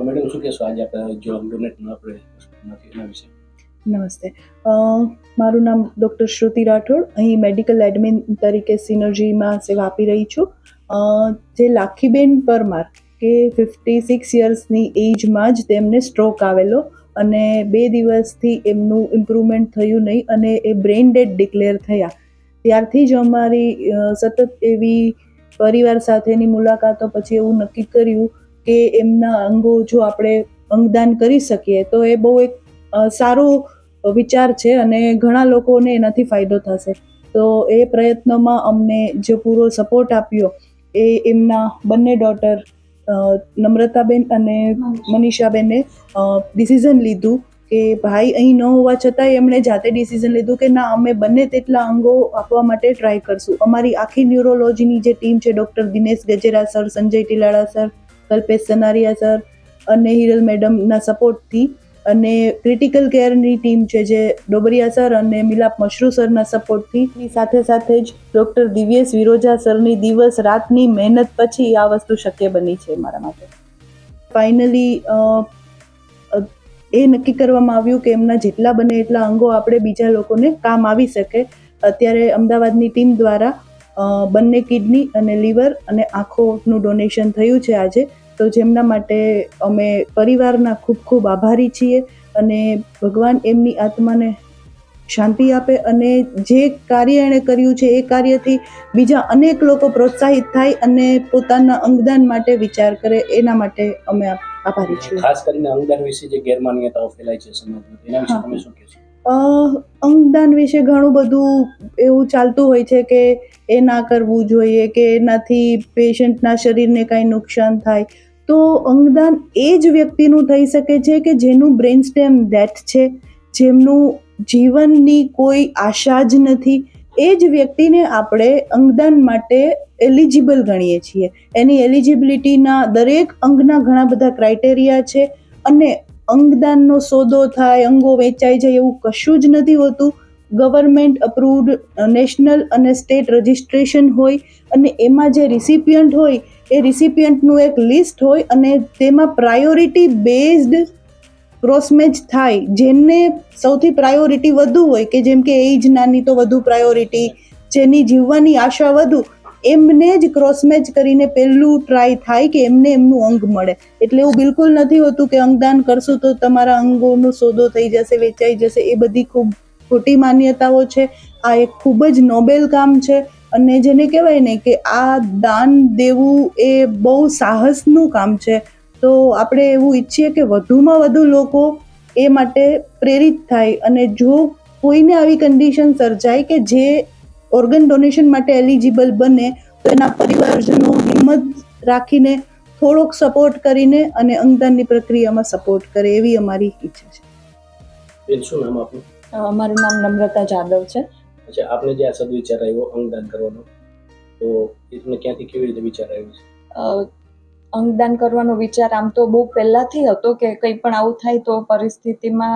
Madam શું કહેશો આજે આપણે જો ડોનેટ ન આપણે નથી એના વિશે? નમસ્તે. મારું નામ ડૉક્ટર શ્રુતિ રાઠોડ. અહીં મેડિકલ એડમિન તરીકે સિનર્જીમાં સેવા આપી રહી છું. જે લાખીબેન પરમાર કે 56 યર્સની એજમાં જ તેમને સ્ટ્રોક આવેલો અને 2 દિવસથી એમનું ઇમ્પ્રુવમેન્ટ થયું નહીં અને એ બ્રેઇન ડેડ ડિક્લેર થયા. ત્યારથી જ અમારી સતત એવી પરિવાર સાથેની મુલાકાતો પછી એવું નક્કી કર્યું કે એમના અંગો જો આપણે અંગદાન કરી શકીએ તો એ બહુ એક સારો વિચાર છે અને ઘણા લોકોને એનાથી ફાયદો થશે. તો એ પ્રયત્નમાં અમને જે પૂરો સપોર્ટ આપ્યો એ એમના બંને ડોટર નમ્રતાબેન અને મનીષાબેને ડિસિઝન લીધું કે ભાઈ અહીં ન હોવા છતાંય એમણે જાતે ડિસિઝન લીધું કે ના, અમે બંને તેટલા અંગો આપવા માટે ટ્રાય કરશું. અમારી આખી ન્યુરોલોજીની જે ટીમ છે, doctor Dinesh Gajera sir, Sanjay Tilala sir, Kalpesh Sanariya sir અને હિરલ મેડમના સપોર્ટથી અને ક્રિટિકલ કેરની ટીમ છે જે ડોબરિયા સર અને મિલાપ મશરૂ સરના સપોર્ટથી, સાથે સાથે જ ડૉક્ટર દિવ્યેશ વિરોજા સરની દિવસ રાતની મહેનત પછી આ વસ્તુ શક્ય બની છે મારા માટે. ફાઇનલી એ નક્કી કરવામાં આવ્યું કે એમના જેટલા બને એટલા અંગો આપણે બીજા લોકોને કામ આવી શકે. અત્યારે અમદાવાદની ટીમ દ્વારા બંને કિડની અને લીવર અને આંખોનું ડોનેશન થયું છે આજે. તો જેમના માટે અમે પરિવારના ખૂબ ખૂબ આભારી છીએ અને ભગવાન એમની આત્માને શાંતિ આપે અને જે કાર્ય એણે કર્યું છે એ કાર્યથી બીજા અનેક લોકો પ્રોત્સાહિત થાય અને પોતાના અંગદાન માટે વિચાર કરે, એના માટે અમે આભારી છીએ. ખાસ કરીને અંગદાન વિશે જે ગેરમાન્યતાઓ ફેલાય છે સમાજમાં, એના વિશે તમે શું કહેશો? અંગદાન વિશે ઘણું બધું એવું ચાલતું હોય છે કે એ ના કરવું જોઈએ કે એનાથી પેશન્ટના શરીરને કાંઈ નુકસાન થાય. તો અંગદાન એ જ વ્યક્તિનું થઈ શકે છે કે જેનું બ્રેઇન સ્ટેમ ડેથ છે, જેમનું જીવનની કોઈ આશા જ નથી. એ જ વ્યક્તિને આપણે અંગદાન માટે એલિજિબલ ગણીએ છીએ. એની એલિજિબિલિટીના દરેક અંગના ઘણા બધા ક્રાઇટેરિયા છે અને અંગદાનનો સોદો થાય, અંગો વેચાઈ જાય એવું કશું જ નથી હોતું. ગવર્મેન્ટ અપ્રુવડ નેશનલ અને સ્ટેટ રજિસ્ટ્રેશન હોય અને એમાં જે રિસિપિયન્ટ હોય એ રિસિપિયન્ટનું એક લિસ્ટ હોય અને તેમાં પ્રાયોરિટી બેઝડ ક્રોસમેચ થાય. જેને સૌથી પ્રાયોરિટી વધુ હોય કે જેમ કે એજ નાની તો વધુ પ્રાયોરિટી, જેની જીવવાની આશા વધુ, એમને જ ક્રોસમેચ કરીને પહેલું ટ્રાય થાય કે એમને એમનું અંગ મળે. એટલે એવું બિલકુલ નથી હોતું કે અંગદાન કરશું તો તમારા અંગોનો સોદો થઈ જશે, વેચાઈ જશે. એ બધી ખૂબ ખોટી માન્યતાઓ છે. આ એક ખૂબ જ નોબેલ કામ છે અને જેને કહેવાય ને કે આ દાન દેવું એ બહુ સાહસનું કામ છે. તો આપણે એવું ઈચ્છીએ કે વધુમાં વધુ લોકો એ માટે પ્રેરિત થાય અને જો કોઈને આવી કન્ડિશન સર્જાય કે જે ઓર્ગન ડોનેશન માટે એલિજિબલ બને તો એના પરિવારજનો હિંમત રાખીને થોડોક સપોર્ટ કરીને અને અંગદાનની પ્રક્રિયામાં સપોર્ટ કરે, એવી અમારી ઈચ્છા છે. બેન, શું નામ આપનું? મારું નામ નમ્રતા જાદવ છે. અચ્છા, આપને જે આ સદવિચાર આવ્યો અંગદાન કરવાનો, તો એ તમને ક્યાંથી કેવી રીતે વિચાર આવ્યો છે? અંગદાન કરવાનો વિચાર આમ તો બહુ પહેલાથી હતો કે કંઈ પણ આવું થાય તો પરિસ્થિતિમાં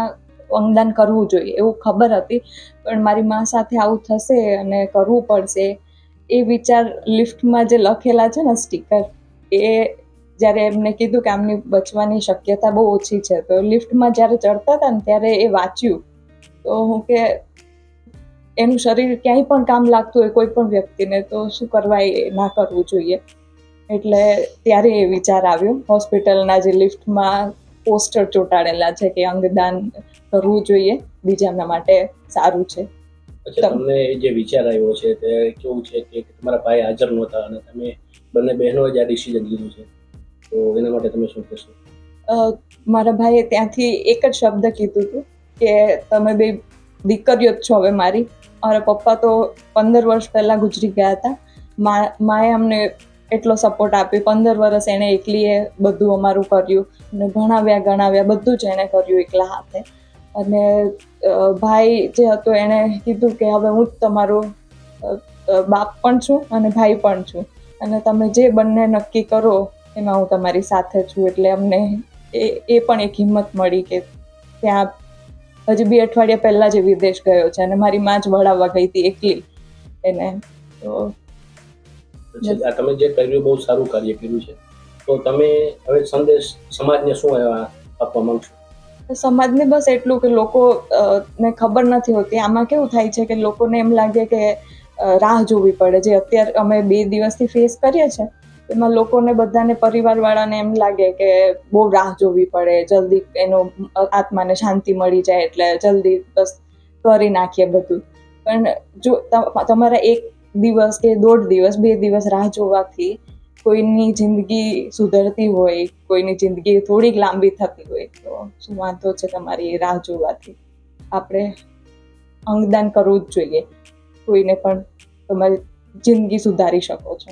અંગદાન કરવું જોઈએ એવું ખબર હતી, પણ મારી મા સાથે આવું થશે અને કરવું પડશે એ વિચાર લિફ્ટમાં જે લખેલા છે ને સ્ટીકર, એ જ્યારે એમને કીધું કે આમની બચવાની શક્યતા બહુ ઓછી છે, તો લિફ્ટમાં જ્યારે ચડતા હતા ને ત્યારે એ વાંચ્યું તો હું કે એનું શરીર ક્યાંય પણ કામ લાગતું હોય કોઈ પણ વ્યક્તિને તો શું કરવા એ ના કરવું જોઈએ. એટલે ત્યારે એ વિચાર આવ્યો. હોસ્પિટલના જે લિફ્ટમાં પોસ્ટર ચોંટાડેલા છે કે અંગદાન કરવું જોઈએ, બીજાના માટે સારું છે. અચ્છા, તમને જે વિચાર આવ્યો છે તે કેવું છે કે તમારા ભાઈ હાજર નહોતા અને તમે બંને બહેનોએ જ આ ડિસિઝન લીધું છે, તો એના માટે તમે શું કહેશો? મારા ભાઈએ ત્યાંથી એક જ શબ્દ કીધું હતું કે તમે બે દીકરીઓ જ છો હવે મારી. મારા પપ્પા તો 15 વર્ષ પહેલાં ગુજરી ગયા હતા. માએ અમને એટલો સપોર્ટ આપ્યો. 15 વર્ષ એણે એકલીએ બધું અમારું કર્યું અને ગણાવ્યા બધું જ એણે કર્યું એકલા હાથે. અને ભાઈ જે હતો એણે કીધું કે હવે હું જ તમારો બાપ પણ છું અને ભાઈ પણ છું અને તમે જે બંને નક્કી કરો એમાં હું તમારી સાથે છું. એટલે અમને એ પણ એક હિંમત મળી કે ત્યાં હજી 2 અઠવાડિયા પહેલાં જ વિદેશ ગયો છે અને મારી માં જ વળાવવા ગઈ હતી એકલી એને. તો તમે જે કર્યું બહુ સારું કાર્ય કર્યું છે તો તમે હવે સંદેશ સમાજને શું આપવા માંગશો? સમાજને બસ એટલું કે લોકો ને ખબર નથી હોતી. આમાં કેવું થાય છે કે લોકોને એમ લાગે કે રાહ જોવી પડે, જે અત્યારે અમે 2 દિવસથી ફેસ કરીએ છીએ એમાં લોકોને બધાને પરિવારવાળાને એમ લાગે કે બહુ રાહ જોવી પડે, જલ્દી એનો આત્માને શાંતિ મળી જાય એટલે જલ્દી બસ કરી નાખીએ બધું. પણ જો તમારા 1 દિવસ કે 1.5 દિવસ 2 દિવસ રાહ જોવાથી કોઈની જિંદગી સુધરતી હોય, કોઈની જિંદગી થોડીક લાંબી થતી હોય તો શું વાંધો છે તમારી રાહ જોવાથી? આપણે અંગદાન કરવું જ જોઈએ. કોઈને પણ તમારી જિંદગી સુધારી શકો છો.